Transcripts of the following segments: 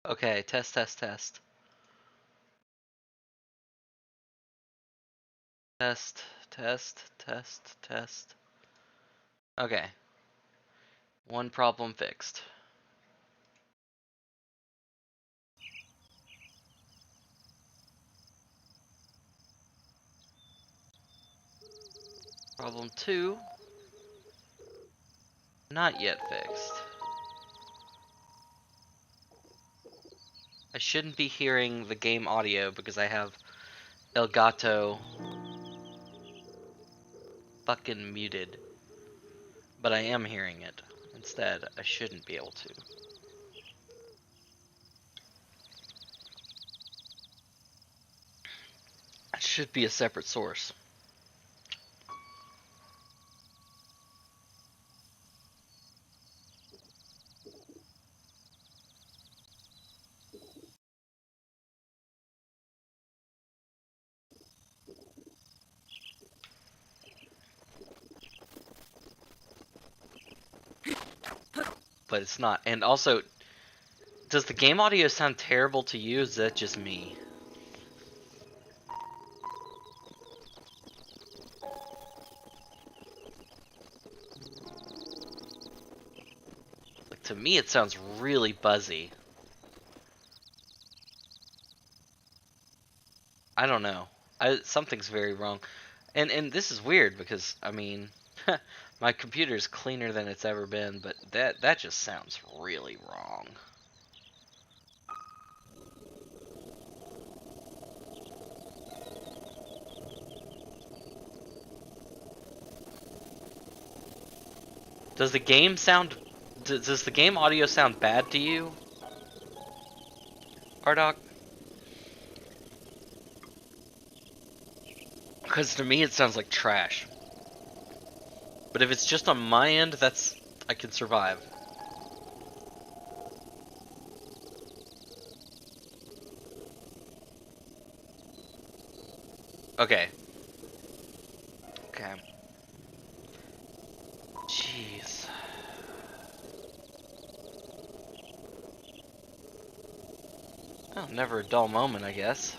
Okay, test, test, test. Test, test, test, test. Okay. One problem fixed. Problem 2, not yet fixed. I shouldn't be hearing the game audio because I have Elgato fucking muted. But I am hearing it. Instead, I shouldn't be able to. It should be a separate source. But it's not. And also, does the game audio sound terrible to you? Is that just me? Like, to me, it sounds really buzzy. I don't know. Something's very wrong. And this is weird because, I mean, my computer's cleaner than it's ever been, but that just sounds really wrong. Does the game sound... Does the game audio sound bad to you, Ardoc? Because to me it sounds like trash. But if it's just on my end, I can survive. Okay. Okay. Jeez. Oh, never a dull moment, I guess.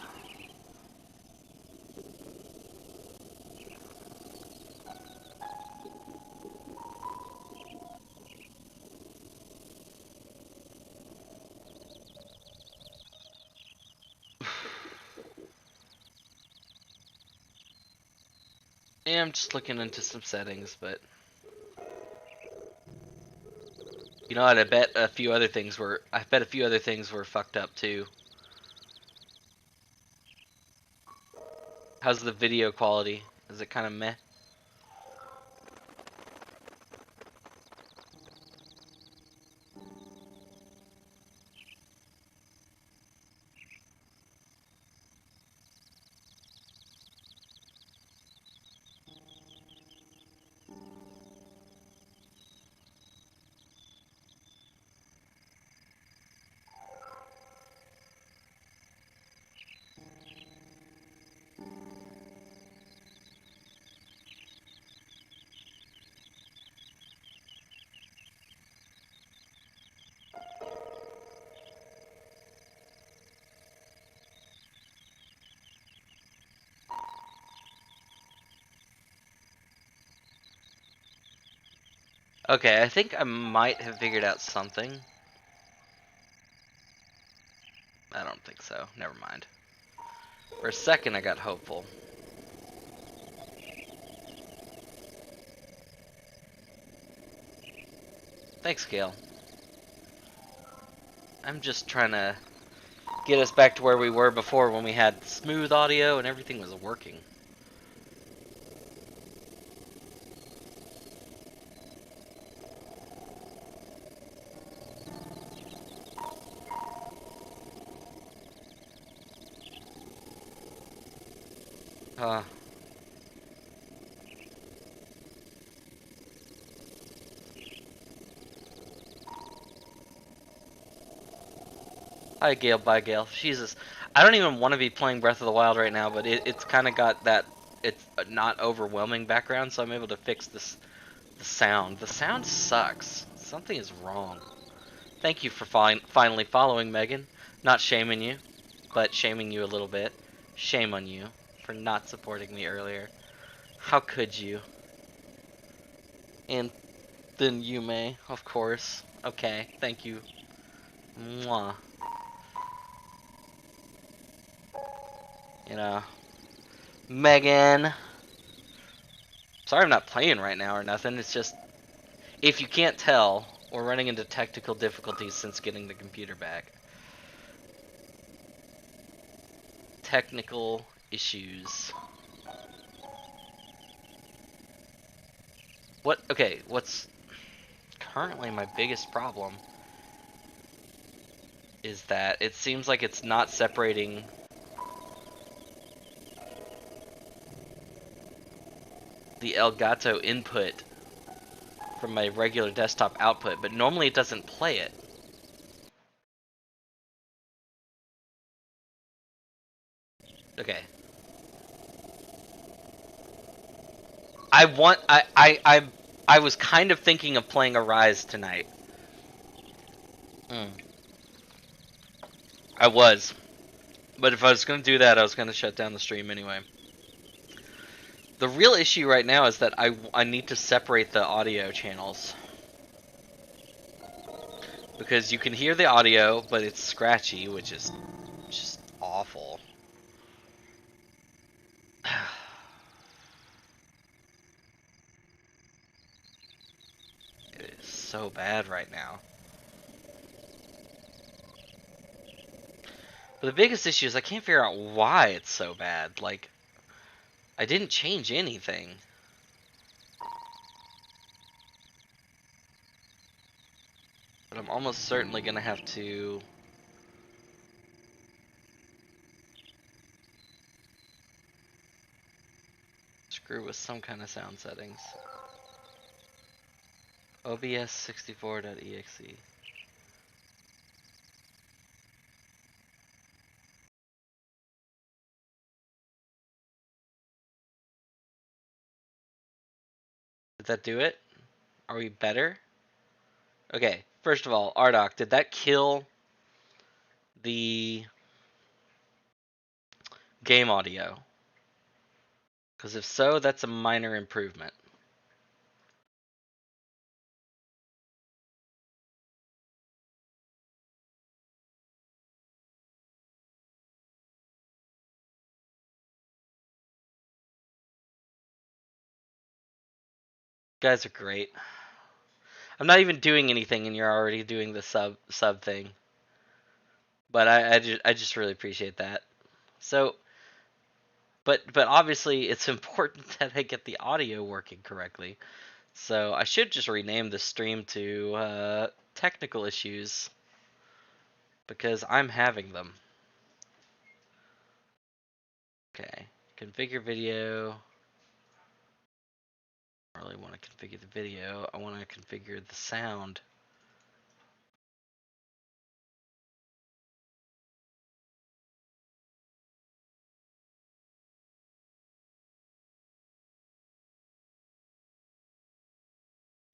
Yeah, I'm just looking into some settings, but you know what? I bet a few other things were fucked up too. How's the video quality? Is it kind of meh? Okay, I think I might have figured out something. I don't think so. Never mind. For a second, I got hopeful. Thanks, Gail. I'm just trying to get us back to where we were before when we had smooth audio and everything was working. Hi, Gail. Bye, Gail. Jesus. I don't even want to be playing Breath of the Wild right now, but it's kind of got that, it's not overwhelming background, so I'm able to fix the sound. The sound sucks. Something is wrong. Thank you for finally following, Megan. Not shaming you, but shaming you a little bit. Shame on you for not supporting me earlier. How could you? And then you may, of course. Okay, thank you. Mwah. You know, Megan. Sorry I'm not playing right now or nothing. It's just, if you can't tell, we're running into technical difficulties since getting the computer back. Technical issues. What's currently my biggest problem is that it seems like it's not separating the Elgato input from my regular desktop output, but normally it doesn't play it. Okay. I want I was kind of thinking of playing Arise tonight. Mm. I was. But if I was going to do that, I was going to shut down the stream anyway. The real issue right now is that I need to separate the audio channels. Because you can hear the audio, but it's scratchy, which is just awful. It is so bad right now. But the biggest issue is I can't figure out why it's so bad. Like, I didn't change anything. But I'm almost certainly going to have to screw with some kind of sound settings. OBS64.exe. Did that do it? Are we better? Okay, first of all, Ardoc, did that kill the game audio? Because if so, that's a minor improvement. You guys are great. I'm not even doing anything, and you're already doing the sub thing. But I just really appreciate that. So, but obviously it's important that I get the audio working correctly. So I should just rename the stream to technical issues because I'm having them. Okay, configure video. I really want to configure the video. I want to configure the sound.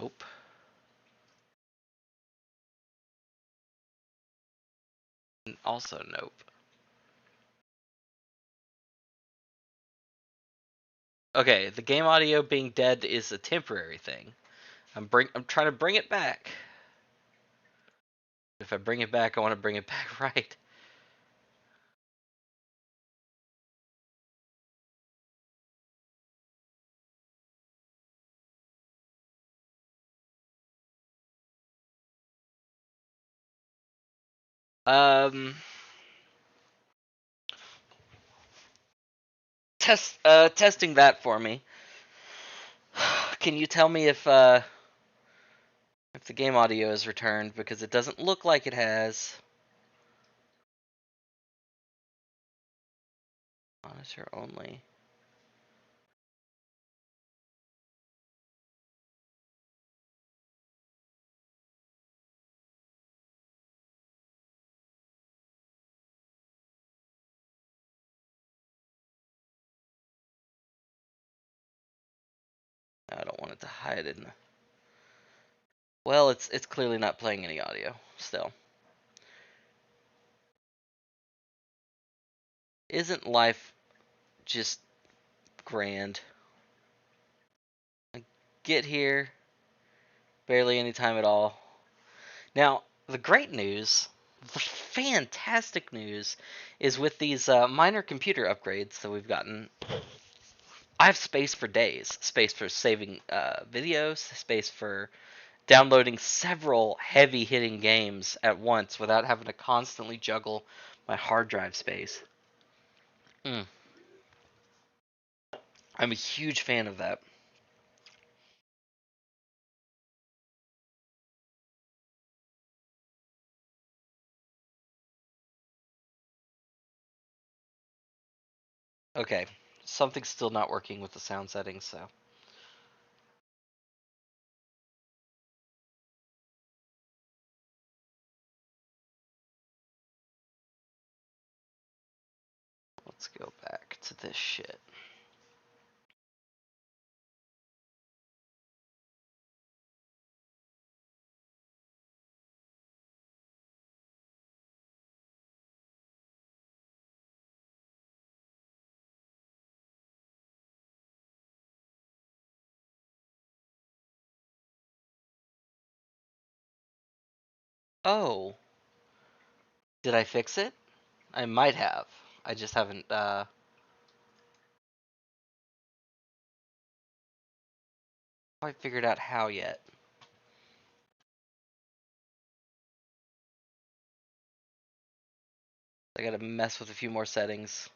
Nope. Also nope. Okay, the game audio being dead is a temporary thing. I'm trying to bring it back. If I bring it back, I want to bring it back right. Um, testing that for me. Can you tell me if the game audio is returned, because it doesn't look like it has. Monitor only. I don't want it to hide in. Well, it's clearly not playing any audio still. Isn't life just grand? I get here, barely any time at all. Now, the great news, the fantastic news, is with these minor computer upgrades that we've gotten, I have space for days. Space for saving videos, space for downloading several heavy hitting games at once without having to constantly juggle my hard drive space. Mm. I'm a huge fan of that. Okay, something's still not working with the sound settings, so let's go back to this shit. Oh, did I fix it? I might have. I just haven't quite figured out how yet. I gotta mess with a few more settings.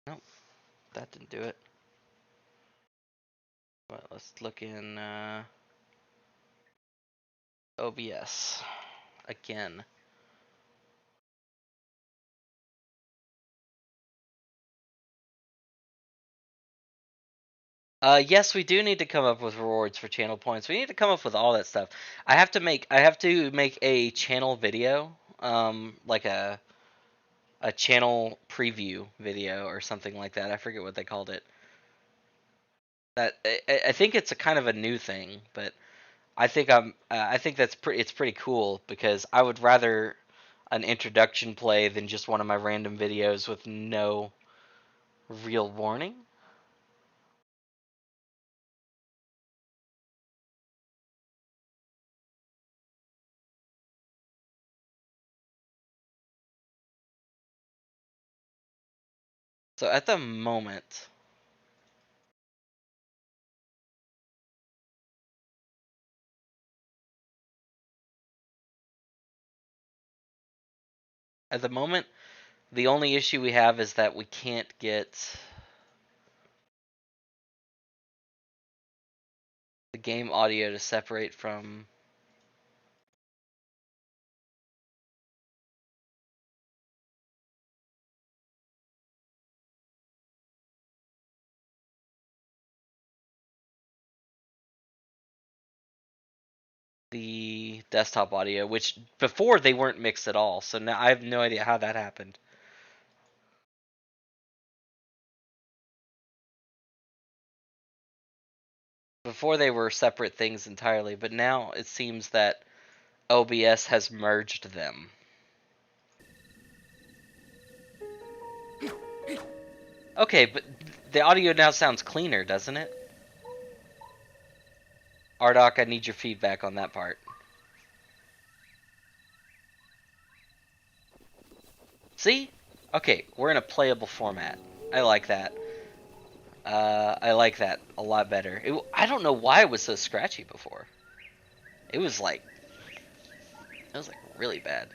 Nope, that didn't do it. But let's look in OBS again. Yes, we do need to come up with rewards for channel points. We need to come up with all that stuff. I have to make a channel video, like a channel preview video or something like that. I forget what they called it. That I think it's a kind of a new thing, but I think it's pretty cool because I would rather an introduction play than just one of my random videos with no real warning. So at the moment, the only issue we have is that we can't get the game audio to separate from the desktop audio, which before they weren't mixed at all. So now I have no idea how that happened. Before they were separate things entirely, but now it seems that OBS has merged them. Okay, but the audio now sounds cleaner, doesn't it? Ardoc, I need your feedback on that part. See? Okay, we're in a playable format. I like that. I like that a lot better. I don't know why it was so scratchy before. It was like, really bad.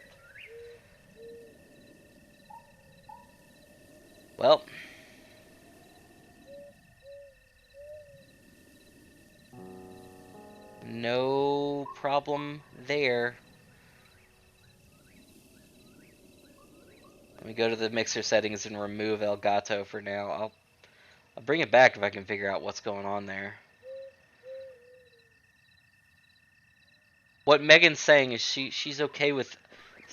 Well, no problem there. Let me go to the mixer settings and remove Elgato for now. I'll bring it back if I can figure out what's going on there. What Megan's saying is she's okay with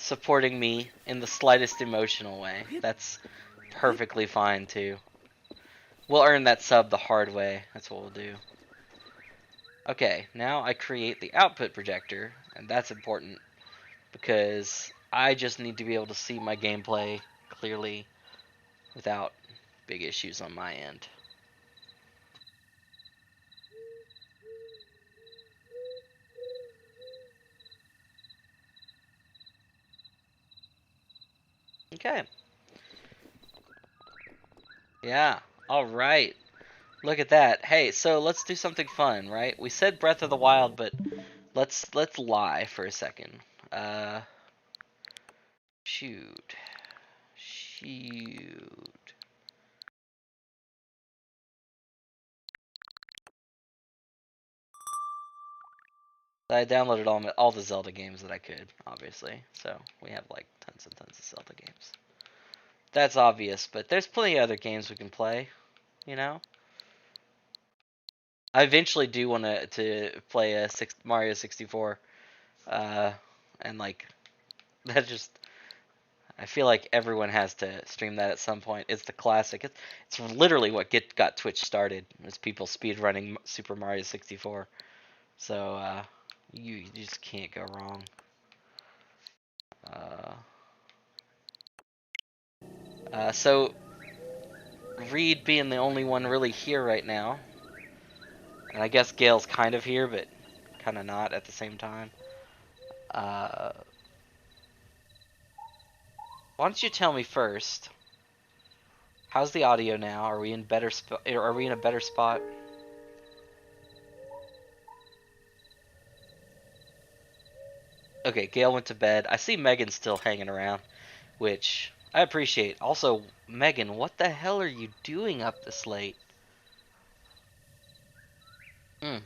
supporting me in the slightest emotional way. That's perfectly fine too. We'll earn that sub the hard way. That's what we'll do. Okay, now I create the output projector, and that's important because I just need to be able to see my gameplay clearly without big issues on my end. Okay. Yeah. All right. Look at that. Hey, so let's do something fun, right? We said Breath of the Wild, but let's lie for a second. Uh, shoot. Shoot. I downloaded all the Zelda games that I could, obviously. So we have like tons and tons of Zelda games. That's obvious, but there's plenty of other games we can play, you know? I eventually do want to play a Mario 64, and like that just I feel like everyone has to stream that at some point. It's the classic. It's literally what got Twitch started. Is people speedrunning Super Mario 64. So you just can't go wrong. So Reed being the only one really here right now, and I guess Gail's kind of here, but kind of not at the same time. Why don't you tell me first? How's the audio now? Are we in better Are we in a better spot? Okay, Gail went to bed. I see Megan still hanging around, which I appreciate. Also, Megan, what the hell are you doing up this late? Hmm.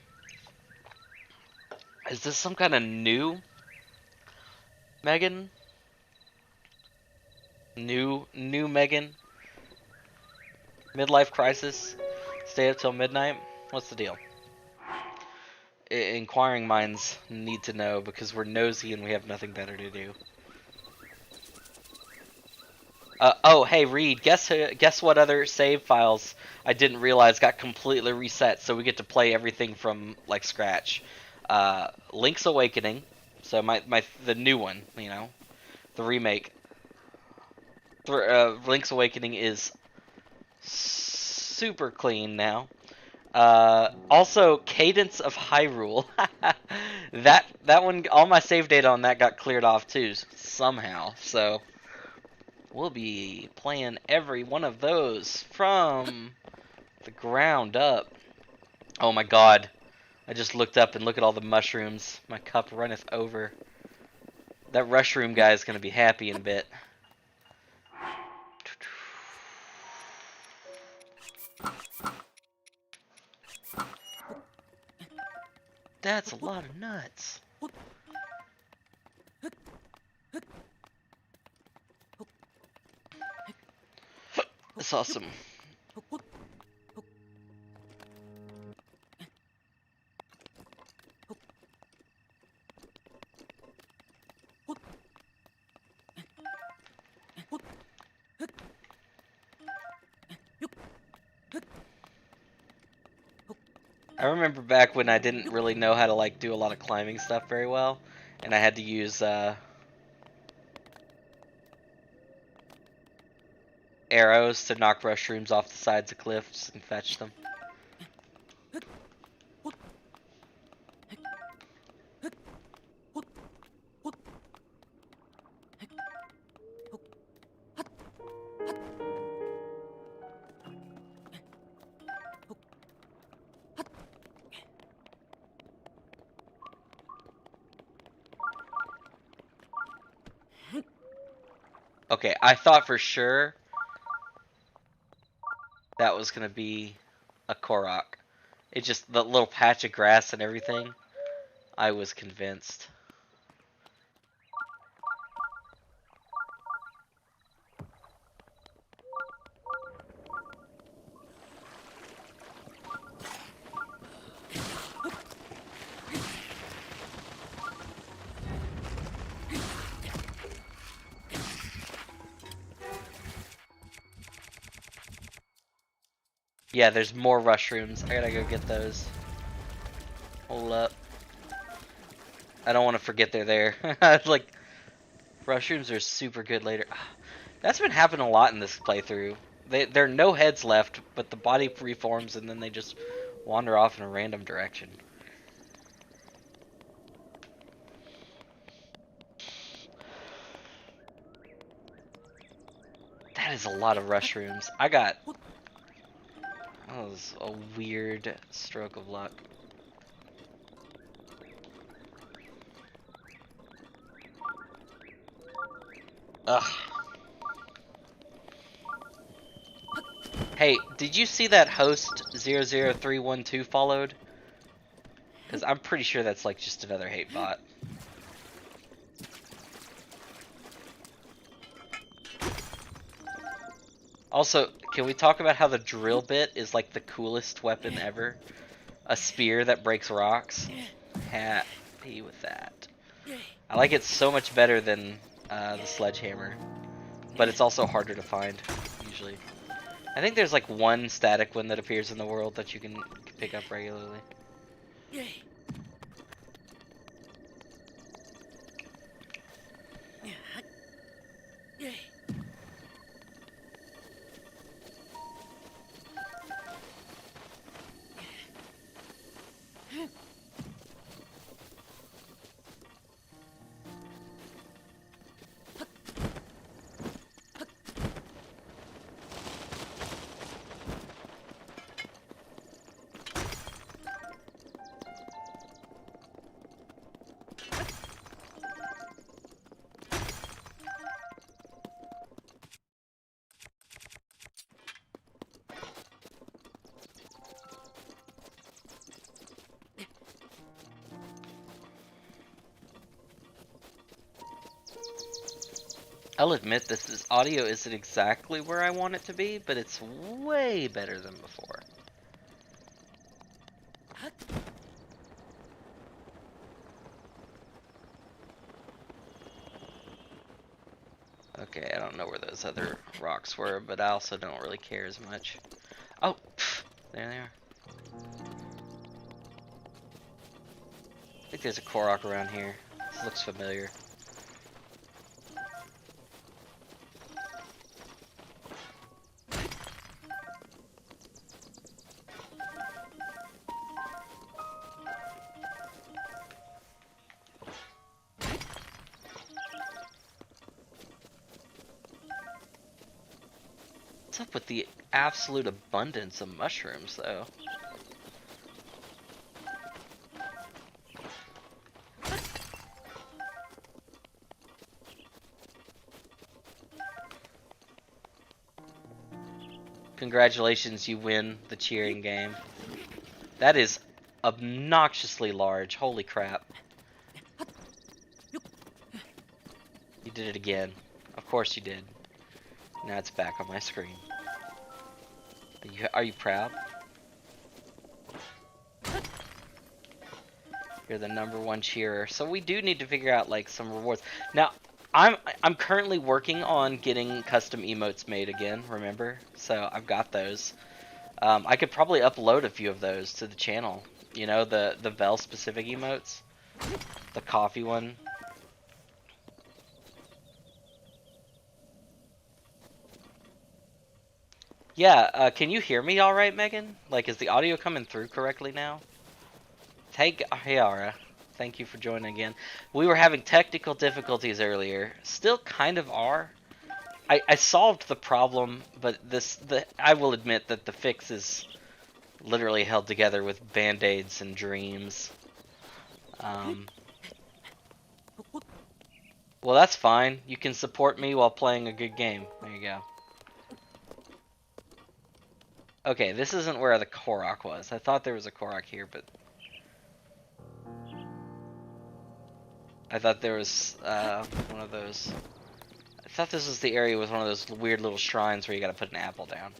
Is this some kind of new Megan? New Megan? Midlife crisis? Stay up till midnight? What's the deal? Inquiring minds need to know because we're nosy and we have nothing better to do. Oh, hey Reed, guess what other save files I didn't realize got completely reset, so we get to play everything from like scratch. Link's Awakening, so the new one, you know, the remake. Link's Awakening is super clean now. Also, Cadence of Hyrule. that one, all my save data on that got cleared off too somehow. So we'll be playing every one of those from the ground up. Oh my god. I just looked up and look at all the mushrooms. My cup runneth over. That mushroom guy is going to be happy in a bit. That's a lot of nuts. That's awesome. I remember back when I didn't really know how to like do a lot of climbing stuff very well, and I had to use arrows to knock mushrooms off the sides of cliffs and fetch them. Okay, I thought for sure that was gonna be a Korok. It just, the little patch of grass and everything, I was convinced. Yeah, there's more rushrooms. I gotta go get those. Hold up. I don't want to forget they're there. Like, rushrooms are super good later. That's been happening a lot in this playthrough. There are no heads left, but the body reforms and then they just wander off in a random direction. That is a lot of rushrooms. I got... That was a weird stroke of luck. Ugh. Hey, did you see that host 00312 followed? Because I'm pretty sure that's like just another hate bot. Also, can we talk about how the drill bit is like the coolest weapon ever? A spear that breaks rocks. Happy with that. I like it so much better than the sledgehammer. But it's also harder to find, usually. I think there's like one static one that appears in the world that you can pick up regularly. I'll admit this audio isn't exactly where I want it to be, but it's way better than before. Okay, I don't know where those other rocks were, but I also don't really care as much. Oh, pff, there they are. I think there's a Korok around here. This looks familiar. What's up with the absolute abundance of mushrooms, though? Congratulations, you win the cheering game. That is obnoxiously large. Holy crap. You did it again. Of course you did. Now it's back on my screen. Are you proud? You're the #1 cheerer. So we do need to figure out like some rewards. Now, I'm currently working on getting custom emotes made again, remember? So I've got those. I could probably upload a few of those to the channel. You know, the Vel specific emotes. The coffee one. Yeah, can you hear me all right, Megan? Like, is the audio coming through correctly now? Hey, Ara. Thank you for joining again. We were having technical difficulties earlier. Still kind of are. I solved the problem, but I will admit that the fix is literally held together with band-aids and dreams. Well, that's fine. You can support me while playing a good game. There you go. Okay, this isn't where the Korok was. I thought there was a Korok here, but... I thought there was one of those... I thought this was the area with one of those weird little shrines where you gotta put an apple down.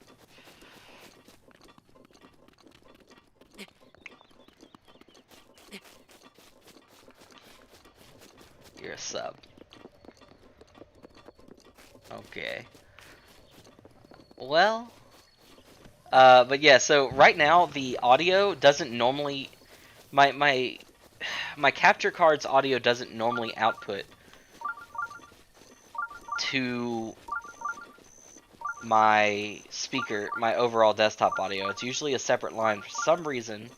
You're a sub. Okay. Well, But yeah, so right now the audio doesn't normally my capture card's audio doesn't normally output to my speaker, my overall desktop audio. It's usually a separate line. For some reason,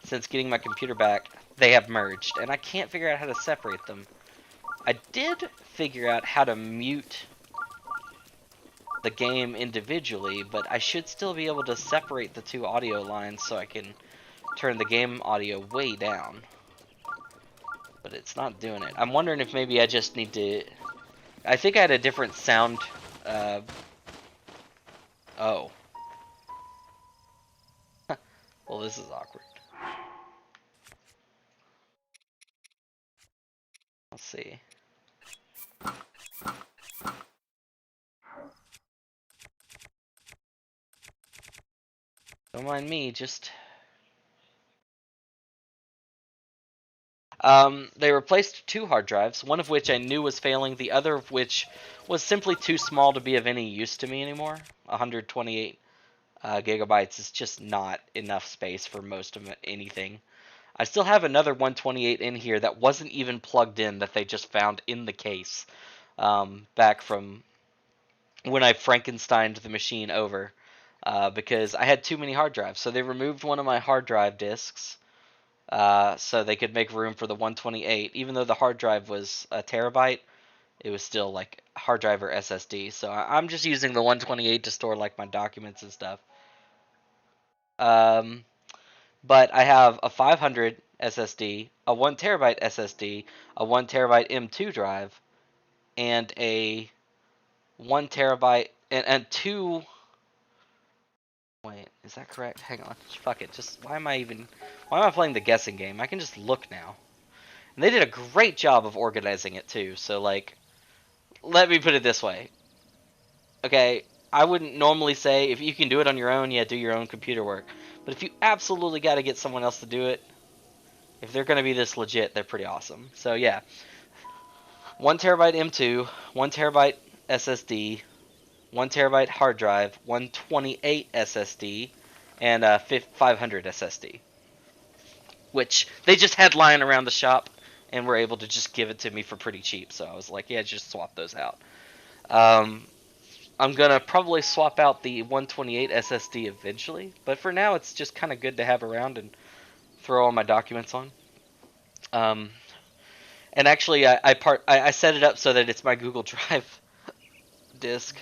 since getting my computer back, they have merged, and I can't figure out how to separate them. I did figure out how to mute the game individually, but I should still be able to separate the two audio lines so I can turn the game audio way down. But it's not doing it. I'm wondering if maybe I just need to... I think I had a different sound... Oh. Well, this is awkward. Let's see. Don't mind me, just... They replaced two hard drives, one of which I knew was failing, the other of which was simply too small to be of any use to me anymore. 128 gigabytes is just not enough space for most of anything. I still have another 128 in here that wasn't even plugged in, that they just found in the case back from when I Frankensteined the machine over, because I had too many hard drives. So they removed one of my hard drive disks so they could make room for the 128. Even though the hard drive was a terabyte, it was still like hard drive or SSD. So I'm just using the 128 to store like my documents and stuff. But I have a 500 SSD, a 1 terabyte SSD, a 1 terabyte M2 drive, and a 1 terabyte and two. Wait, is that correct? Hang on, fuck it. Just why am I playing the guessing game? I can just look now. And they did a great job of organizing it too. So like, let me put it this way. Okay, I wouldn't normally say if you can do it on your own, yeah, do your own computer work. But if you absolutely got to get someone else to do it, if they're going to be this legit, they're pretty awesome. So yeah, 1 terabyte M2, 1 terabyte SSD, 1 terabyte hard drive, 128 SSD, and a 500 SSD, which they just had lying around the shop and were able to just give it to me for pretty cheap. So I was like, yeah, just swap those out. I'm gonna probably swap out the 128 SSD eventually, but for now it's just kind of good to have around and throw all my documents on. Um, and actually, I set it up so that it's my Google Drive disk.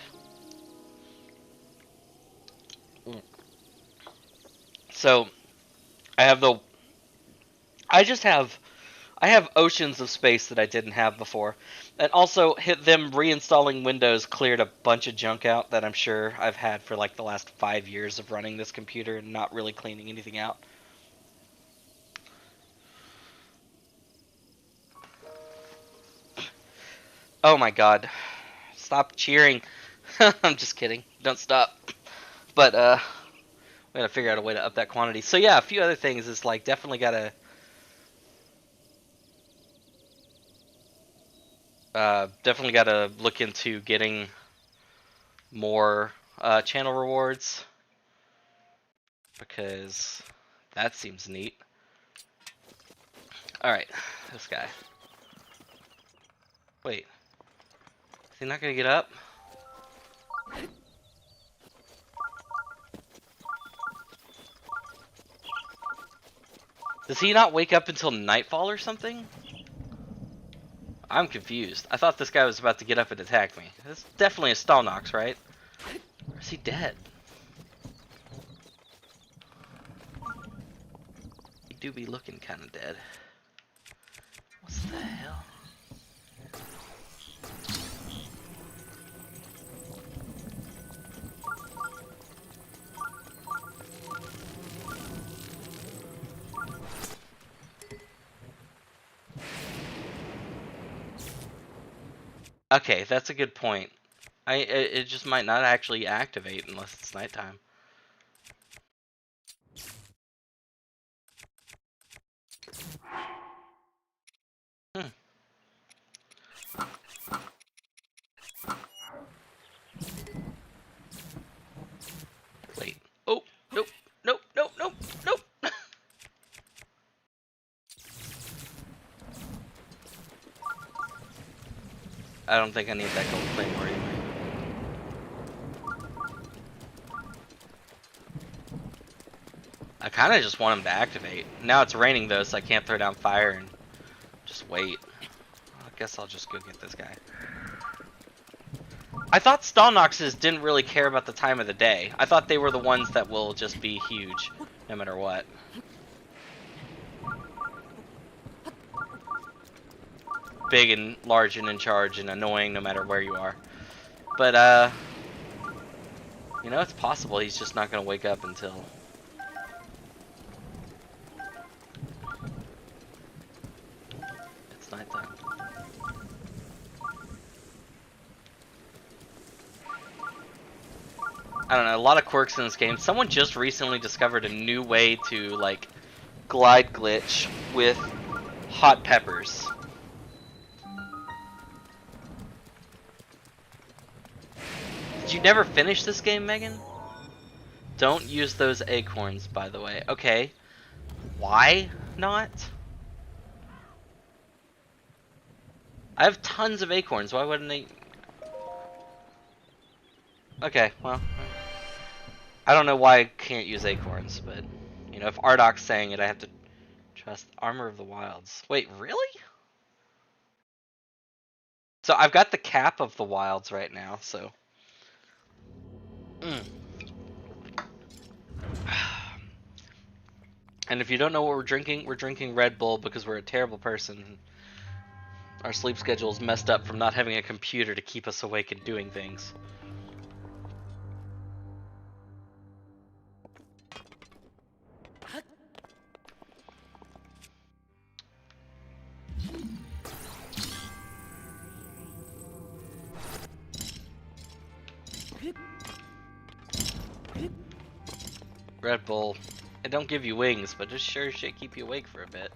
So I have the I just have I have oceans of space that I didn't have before. And also hit them reinstalling Windows cleared a bunch of junk out that I'm sure I've had for like the last 5 years of running this computer and not really cleaning anything out. Oh my god. Stop cheering. I'm just kidding. Don't stop. But we gotta figure out a way to up that quantity. So yeah, a few other things is like definitely gotta look into getting more channel rewards because that seems neat. All right, this guy. Wait, is he not gonna get up? Does he not wake up until nightfall or something? I'm confused. I thought this guy was about to get up and attack me. This is definitely a Stalnox, right? Or is he dead? He do be looking kind of dead. What's the hell? Okay, that's a good point. It just might not actually activate unless it's nighttime. Hmm. Wait. I don't think I need that gold claymore anyway. I kind of just want him to activate. Now it's raining though, so I can't throw down fire and just wait. I guess I'll just go get this guy. I thought Stalnoxes didn't really care about the time of the day. I thought they were the ones that will just be huge, no matter what. Big and large and in charge and annoying no matter where you are. But, you know, it's possible he's just not going to wake up until... it's nighttime. I don't know, a lot of quirks in this game. Someone just recently discovered a new way to, like, glide glitch with hot peppers. Did you never finish this game, Megan? Don't use those acorns, by the way. Okay. Why not? I have tons of acorns. Why wouldn't they... Okay, well... I don't know why I can't use acorns, but... You know, if Ardok's saying it, I have to trust Armor of the Wilds. Wait, really? So I've got the cap of the wilds right now, so... And if you don't know what we're drinking Red Bull because we're a terrible person. Our sleep schedule is messed up from not having a computer to keep us awake and doing things. Red Bull. It don't give you wings, but it sure should keep you awake for a bit.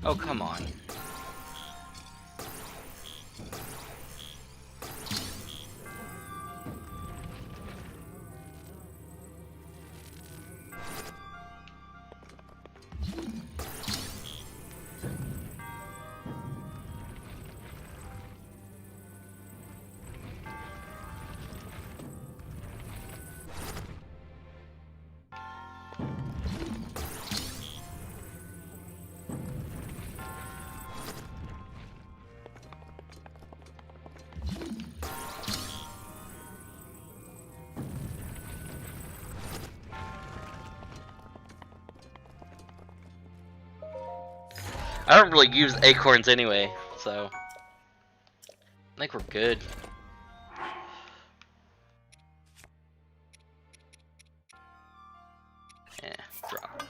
Oh, come on. I don't really use acorns anyway, so I think we're good. Yeah, drop.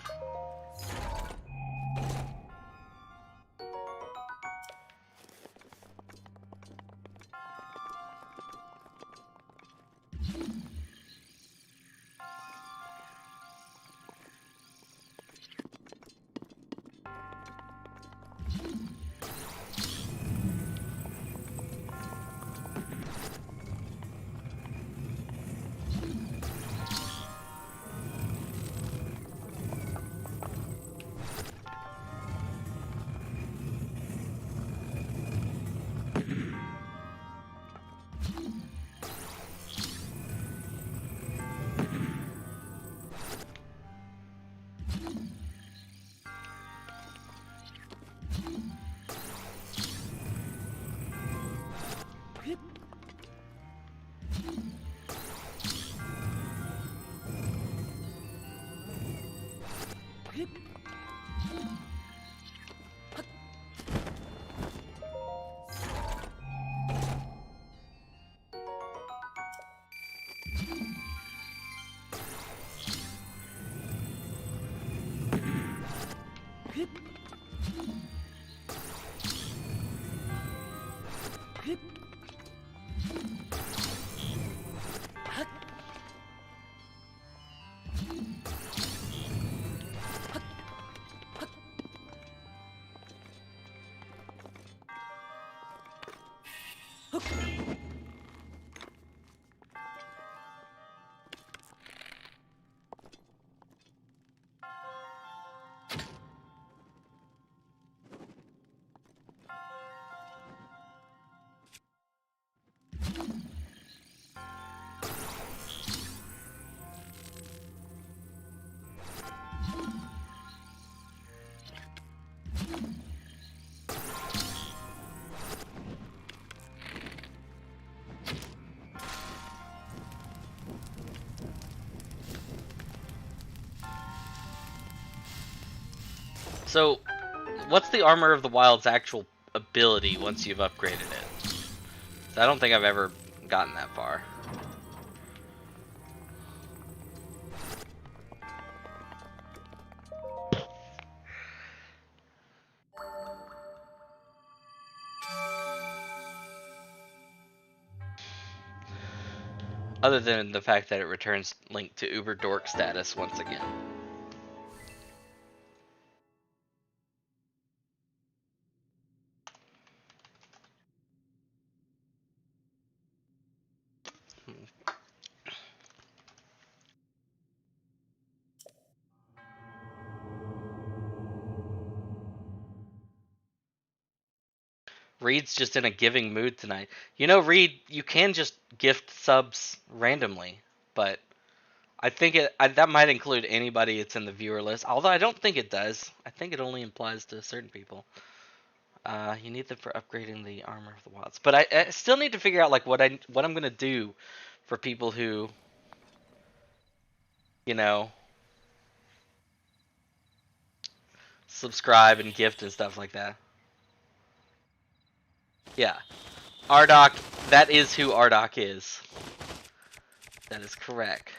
So, what's the Armor of the Wild's actual ability once you've upgraded it? So I don't think I've ever gotten that far. Other than the fact that it returns Link to Uber Dork status once again. Reed's just in a giving mood tonight. You know, Reed, you can just gift subs randomly, but I think that might include anybody that's in the viewer list. Although I don't think it does. I think it only applies to certain people. You need them for upgrading the Armor of the Wilds, but I still need to figure out like what I'm gonna do for people who, you know, subscribe and gift and stuff like that. Yeah, Ardoc. That is who Ardoc is. That is correct.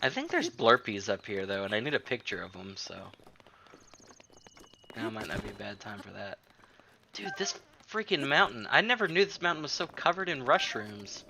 I think there's Blurpees up here though, and I need a picture of them, so now might not be a bad time for that. Dude, this freaking mountain! I never knew this mountain was so covered in mushrooms.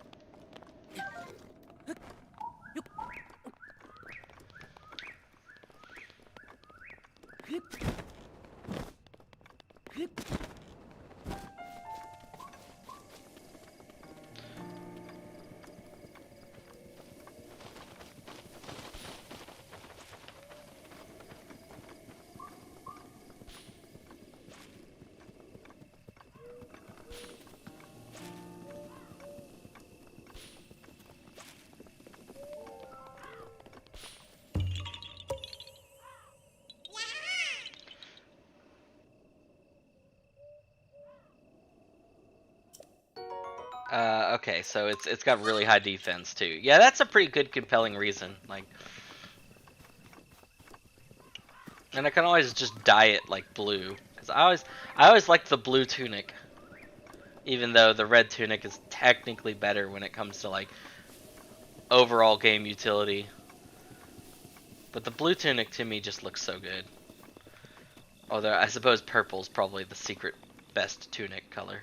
Okay, so it's got really high defense too. Yeah, that's a pretty good compelling reason. Like, and I can always just dye it like blue because I always liked the blue tunic, even though the red tunic is technically better when it comes to like overall game utility. But the blue tunic to me just looks so good. Although I suppose purple's probably the secret best tunic color.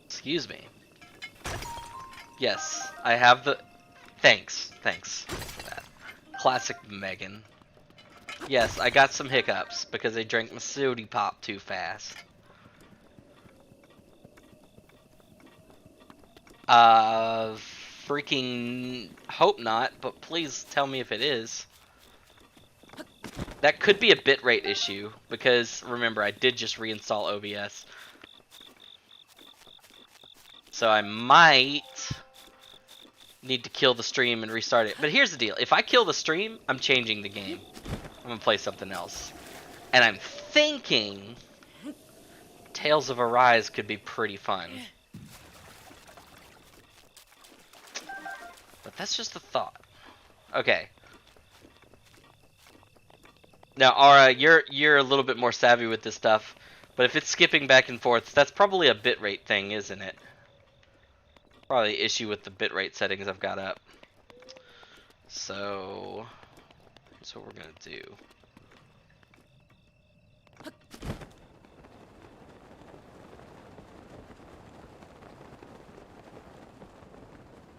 Excuse me. Yes, I have the... Thanks for that. Classic Megan. Yes, I got some hiccups because I drank my sody pop too fast. Uh, freaking hope not, but please tell me if it is. That could be a bitrate issue, because remember, I did just reinstall OBS. So I might need to kill the stream and restart it. But here's the deal. If I kill the stream, I'm changing the game. I'm going to play something else. And I'm thinking Tales of Arise could be pretty fun. But that's just a thought. Okay. Now, Aura, you're a little bit more savvy with this stuff. But if it's skipping back and forth, that's probably a bitrate thing, isn't it? Probably an issue with the bitrate settings I've got up. So, here's what we're going to do.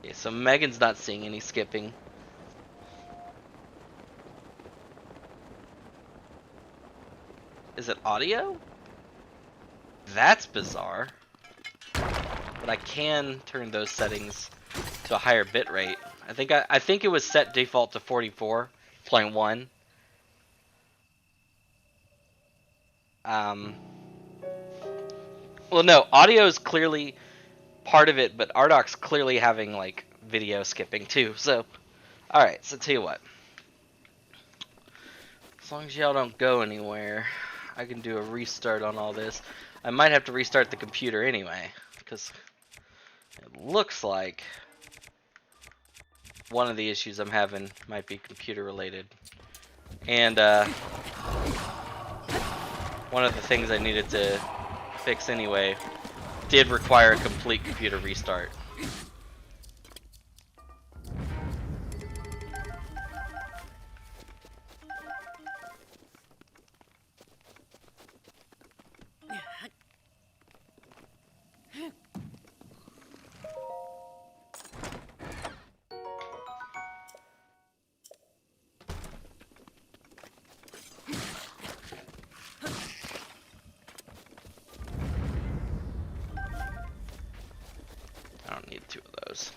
Okay, so Megan's not seeing any skipping. Is it audio? That's bizarre. But I can turn those settings to a higher bit rate. I think it was set default to 44.1. Well, no, audio is clearly part of it, but Ardoc's clearly having like video skipping too. So, all right. So tell you what, as long as y'all don't go anywhere, I can do a restart on all this. I might have to restart the computer anyway, because it looks like one of the issues I'm having might be computer related. And one of the things I needed to fix anyway did require a complete computer restart. I don't need two of those.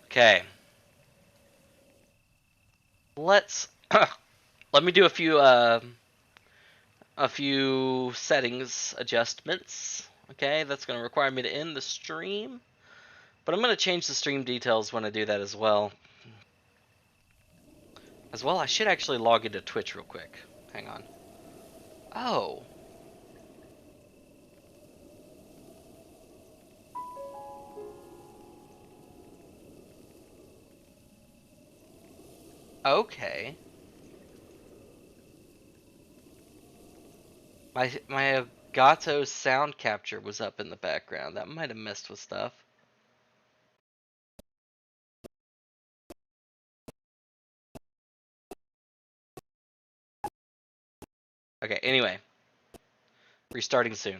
Okay. Let's let me do a few settings adjustments. Okay, that's going to require me to end the stream, but I'm going to change the stream details when I do that as well. I should actually log into Twitch real quick. Hang on. Oh. Okay. My Elgato sound capture was up in the background. That might have messed with stuff. Okay, anyway. Restarting soon.